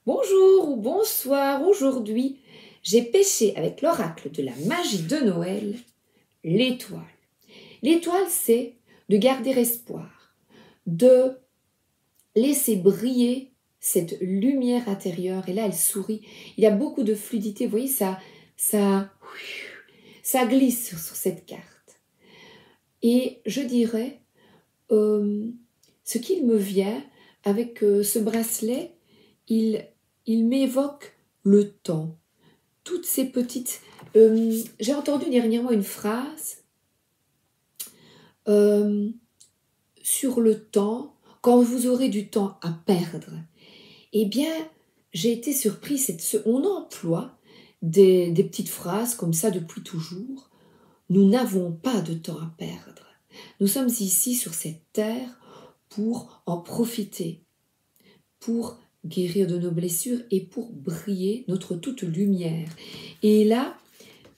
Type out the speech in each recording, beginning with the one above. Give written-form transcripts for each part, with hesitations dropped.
Bonjour ou bonsoir, aujourd'hui, j'ai pêché avec l'oracle de la magie de Noël, l'étoile. L'étoile, c'est de garder espoir, de laisser briller cette lumière intérieure. Et là, elle sourit. Il y a beaucoup de fluidité. Vous voyez, ça glisse sur cette carte. Et je dirais, ce qu'il me vient avec ce bracelet, il m'évoque le temps. Toutes ces petites... j'ai entendu dernièrement une phrase sur le temps, quand vous aurez du temps à perdre. Eh bien, j'ai été surprise. On emploie des petites phrases comme ça depuis toujours. Nous n'avons pas de temps à perdre. Nous sommes ici sur cette terre pour en profiter, pour guérir de nos blessures et pour briller notre toute lumière. Et là,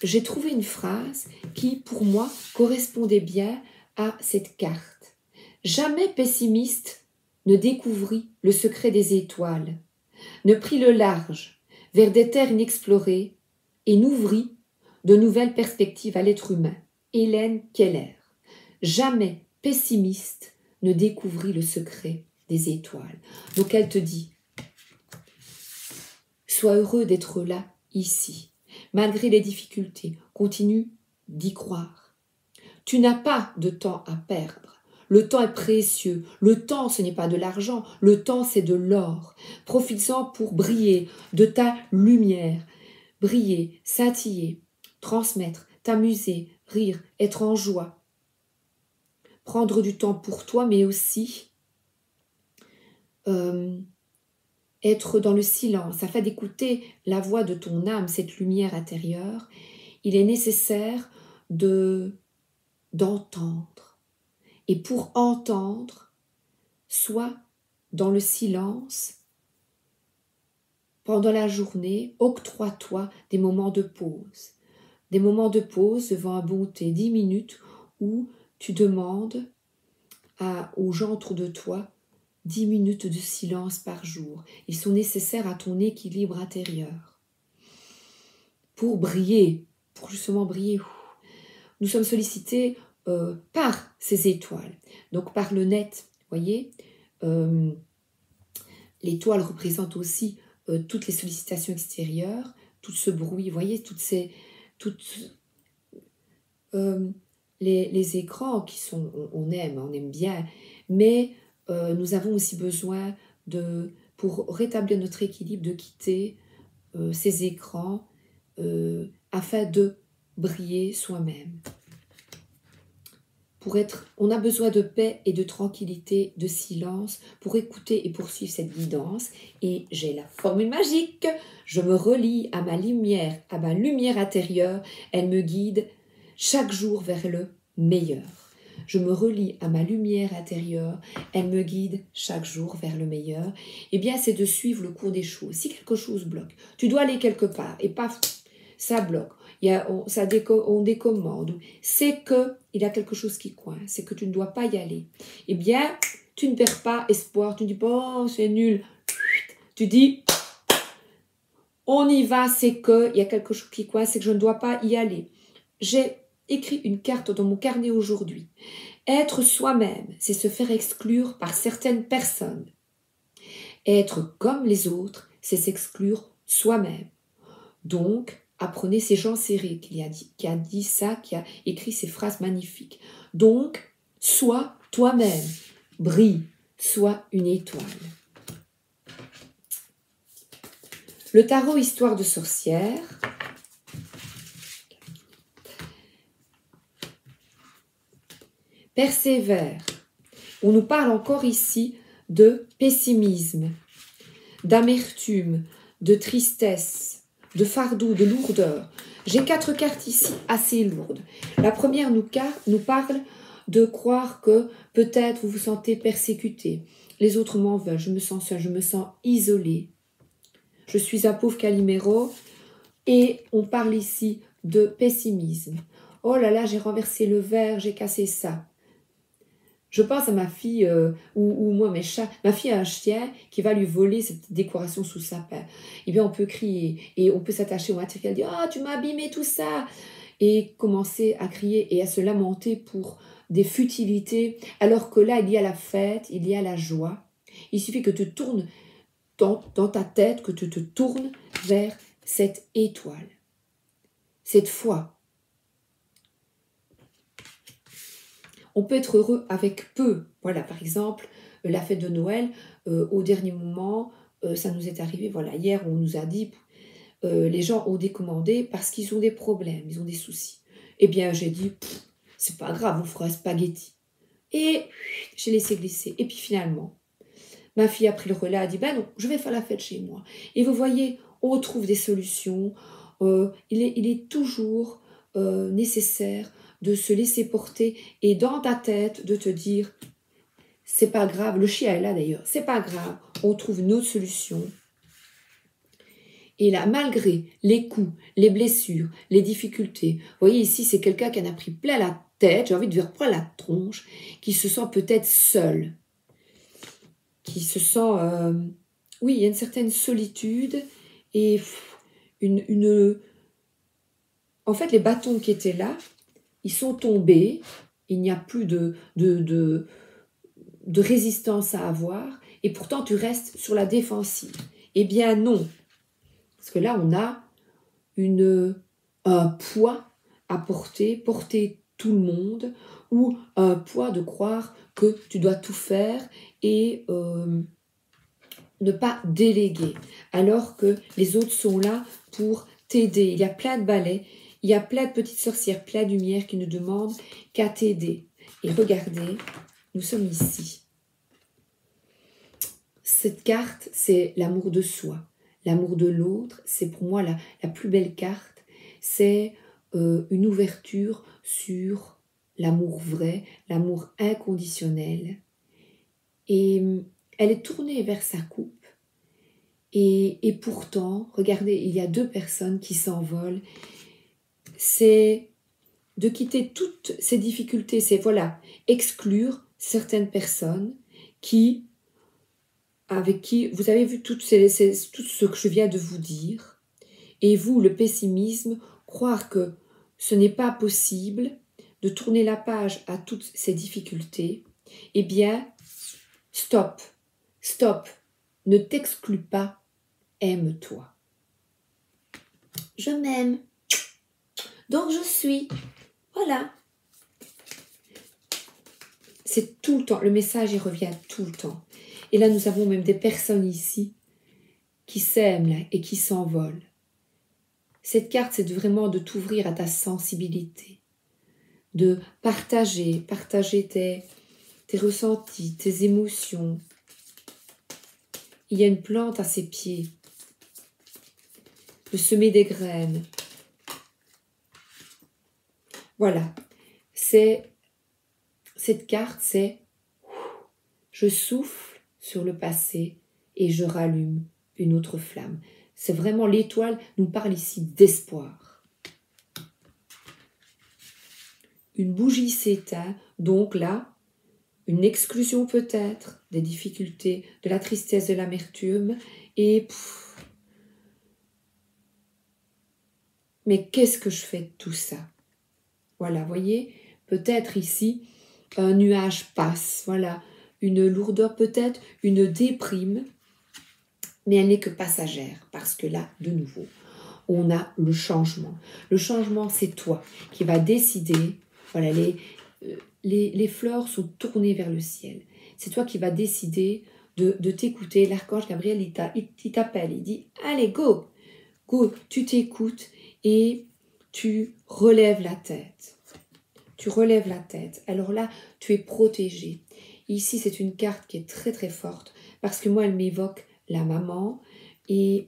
j'ai trouvé une phrase qui, pour moi, correspondait bien à cette carte. Jamais pessimiste ne découvrit le secret des étoiles, ne prit le large vers des terres inexplorées et n'ouvrit de nouvelles perspectives à l'être humain. Hélène Keller. Jamais pessimiste ne découvrit le secret des étoiles. Donc elle te dit, sois heureux d'être là, ici. Malgré les difficultés, continue d'y croire. Tu n'as pas de temps à perdre. Le temps est précieux. Le temps, ce n'est pas de l'argent. Le temps, c'est de l'or. Profites-en pour briller de ta lumière. Briller, scintiller, transmettre, t'amuser, rire, être en joie. Prendre du temps pour toi, mais aussi être dans le silence, afin d'écouter la voix de ton âme, cette lumière intérieure. Il est nécessaire d'entendre. Et pour entendre, sois dans le silence. Pendant la journée, octroie-toi des moments de pause. Des moments de pause devant un bon thé, 10 minutes, où tu demandes aux gens autour de toi 10 minutes de silence par jour. Ils sont nécessaires à ton équilibre intérieur. Pour briller, pour justement briller. Nous sommes sollicités par ces étoiles. Donc par le net, voyez, l'étoile représente aussi toutes les sollicitations extérieures, tout ce bruit, voyez, les écrans qui sont, on aime bien, mais nous avons aussi besoin pour rétablir notre équilibre, de quitter ces écrans afin de briller soi-même. On a besoin de paix et de tranquillité, de silence pour écouter et poursuivre cette guidance. Et j'ai la formule magique. Je me relie à ma lumière intérieure. Elle me guide chaque jour vers le meilleur. Je me relie à ma lumière intérieure. Elle me guide chaque jour vers le meilleur. Eh bien, c'est de suivre le cours des choses. Si quelque chose bloque, tu dois aller quelque part et paf, ça bloque. On décommande, c'est qu'il y a quelque chose qui coince, c'est que tu ne dois pas y aller. Eh bien, tu ne perds pas espoir, tu ne dis pas, oh, c'est nul. Tu dis, on y va, c'est qu'il y a quelque chose qui coince, c'est que je ne dois pas y aller. J'ai écrit une carte dans mon carnet aujourd'hui. Être soi-même, c'est se faire exclure par certaines personnes. Être comme les autres, c'est s'exclure soi-même. Donc, apprenez, c'est Jean Serré qui a dit ça, qui a écrit ces phrases magnifiques. Donc, sois toi-même, brille, sois une étoile. Le tarot Histoire de sorcière. Persévère. On nous parle encore ici de pessimisme, d'amertume, de tristesse, de fardeau, de lourdeur. J'ai 4 cartes ici assez lourdes. La première nous parle de croire que peut-être vous vous sentez persécuté. Les autres m'en veulent, je me sens seule, je me sens isolée. Je suis un pauvre Calimero. Et on parle ici de pessimisme. Oh là là, j'ai renversé le verre, j'ai cassé ça. Je pense à ma fille, ou moi mes chats. Ma fille a un chien qui va lui voler cette petite décoration sous sapin. Eh bien, on peut crier et on peut s'attacher au matériel, dire ah tu m'as abîmé tout ça, et commencer à crier et à se lamenter pour des futilités, alors que là il y a la fête, il y a la joie. Il suffit que tu te tournes dans ta tête, que tu te tournes vers cette étoile, cette foi. On peut être heureux avec peu. Voilà, par exemple, la fête de Noël, au dernier moment, ça nous est arrivé. Voilà, hier, on nous a dit, les gens ont décommandé parce qu'ils ont des problèmes, ils ont des soucis. Eh bien, j'ai dit, c'est pas grave, on fera un spaghetti. Et j'ai laissé glisser. Et puis finalement, ma fille a pris le relais, a dit, ben non, je vais faire la fête chez moi. Et vous voyez, on trouve des solutions. Il est toujours nécessaire de se laisser porter et dans ta tête de te dire c'est pas grave, le chien est là d'ailleurs, c'est pas grave, on trouve une autre solution. Et là, malgré les coups, les blessures, les difficultés, vous voyez ici c'est quelqu'un qui en a pris plein la tête, j'ai envie de lui reprendre la tronche, qui se sent peut-être seul, qui se sent, oui, il y a une certaine solitude et en fait les bâtons qui étaient là, ils sont tombés, il n'y a plus de résistance à avoir, et pourtant tu restes sur la défensive. Eh bien non, parce que là on a un poids à porter tout le monde, ou un poids de croire que tu dois tout faire et ne pas déléguer, alors que les autres sont là pour t'aider. Il y a plein de balais, il y a plein de petites sorcières, plein de lumière qui ne demandent qu'à t'aider. Et regardez, nous sommes ici. Cette carte, c'est l'amour de soi. L'amour de l'autre, c'est pour moi la plus belle carte. C'est une ouverture sur l'amour vrai, l'amour inconditionnel. Et elle est tournée vers sa coupe. Et pourtant, regardez, il y a 2 personnes qui s'envolent. C'est de quitter toutes ces difficultés, c'est voilà, exclure certaines personnes avec qui vous avez vu tout ce que je viens de vous dire. Et vous, le pessimisme, croire que ce n'est pas possible de tourner la page à toutes ces difficultés, eh bien, stop, ne t'exclus pas, aime-toi. Je m'aime, donc je suis, voilà. C'est tout le temps, le message il revient tout le temps. Et là, nous avons même des personnes ici qui s'aiment là, et qui s'envolent. Cette carte, c'est vraiment de t'ouvrir à ta sensibilité, de partager tes ressentis, tes émotions. Il y a une plante à ses pieds, de semer des graines. Voilà, cette carte, c'est je souffle sur le passé et je rallume une autre flamme. C'est vraiment l'étoile, nous parle ici d'espoir. Une bougie s'éteint, donc là, une exclusion peut-être, des difficultés, de la tristesse, de l'amertume, et mais qu'est-ce que je fais de tout ça? Voilà, voyez, peut-être ici, un nuage passe, voilà, une lourdeur peut-être, une déprime, mais elle n'est que passagère, parce que là, de nouveau, on a le changement. Le changement, c'est toi qui vas décider, voilà, les fleurs sont tournées vers le ciel. C'est toi qui vas décider de t'écouter. L'archange Gabriel, il t'appelle, il dit, allez, go, tu t'écoutes et tu relèves la tête. Tu relèves la tête. Alors là, tu es protégé. Ici, c'est une carte qui est très très forte parce que moi, elle m'évoque la maman et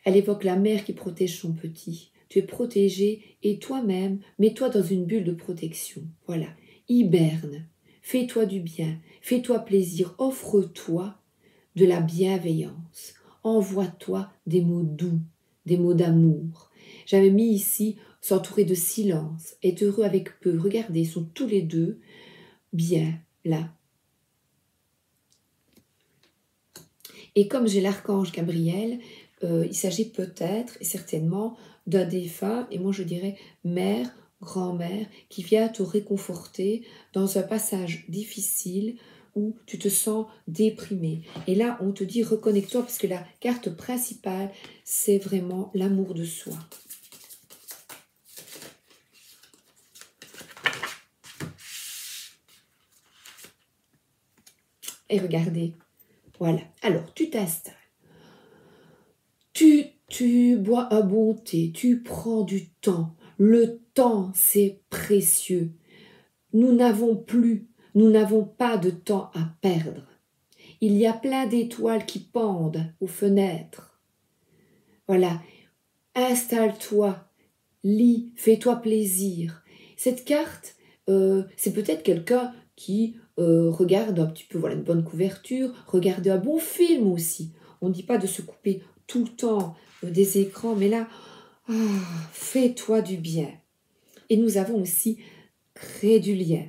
elle évoque la mère qui protège son petit. Tu es protégé et toi-même, mets-toi dans une bulle de protection. Voilà, hiberne, fais-toi du bien, fais-toi plaisir, offre-toi de la bienveillance. Envoie-toi des mots doux, des mots d'amour. J'avais mis ici s'entourer de silence, être heureux avec peu. Regardez, ils sont tous les deux bien là. Et comme j'ai l'archange Gabriel, il s'agit peut-être et certainement d'un défunt, et moi je dirais mère, grand-mère, qui vient te réconforter dans un passage difficile où tu te sens déprimé. Et là, on te dit reconnecte-toi parce que la carte principale, c'est vraiment l'amour de soi. Et regardez, voilà. Alors, tu t'installes. Tu bois un bon thé, tu prends du temps. Le temps, c'est précieux. Nous n'avons pas de temps à perdre. Il y a plein d'étoiles qui pendent aux fenêtres. Voilà, installe-toi, lis, fais-toi plaisir. Cette carte, c'est peut-être quelqu'un qui regarde un petit peu, voilà, une bonne couverture, regarde un bon film aussi. On ne dit pas de se couper tout le temps des écrans, mais là, fais-toi du bien. Et nous avons aussi créé du lien.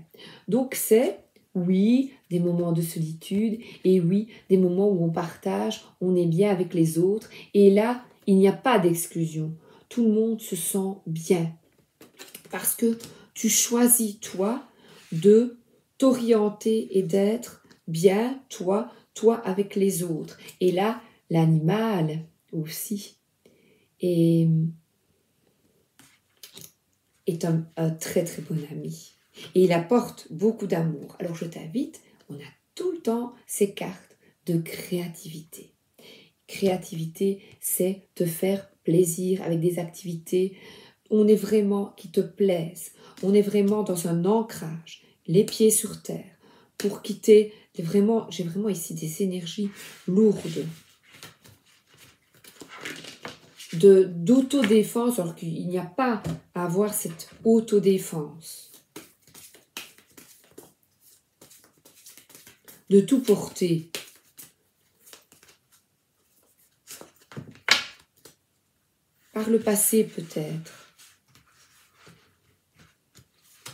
Donc c'est, oui, des moments de solitude, et oui, des moments où on partage, on est bien avec les autres, et là, il n'y a pas d'exclusion. Tout le monde se sent bien. Parce que tu choisis, toi, de t'orienter et d'être bien, toi avec les autres. Et là, l'animal aussi est un très très bon ami. Et il apporte beaucoup d'amour. Alors je t'invite, on a tout le temps ces cartes de créativité. Créativité, c'est te faire plaisir avec des activités. On est vraiment qui te plaisent. On est vraiment dans un ancrage, les pieds sur terre, pour quitter vraiment, j'ai vraiment ici des énergies lourdes d'autodéfense, alors qu'il n'y a pas à avoir cette autodéfense. De tout porter. Par le passé peut-être.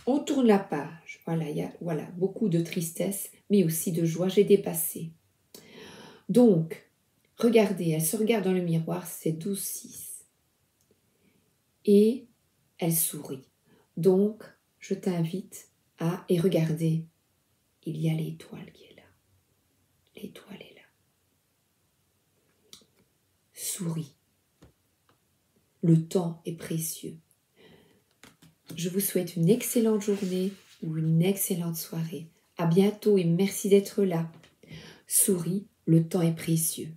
On tourne la page. Voilà, il y a beaucoup de tristesse, mais aussi de joie. J'ai dépassé. Donc, regardez, elle se regarde dans le miroir, c'est 12-6. Et elle sourit. Donc, je t'invite à... Et regardez, il y a l'étoile qui est là. L'étoile est là. Souris. Le temps est précieux. Je vous souhaite une excellente journée ou une excellente soirée. À bientôt et merci d'être là. Souris, le temps est précieux.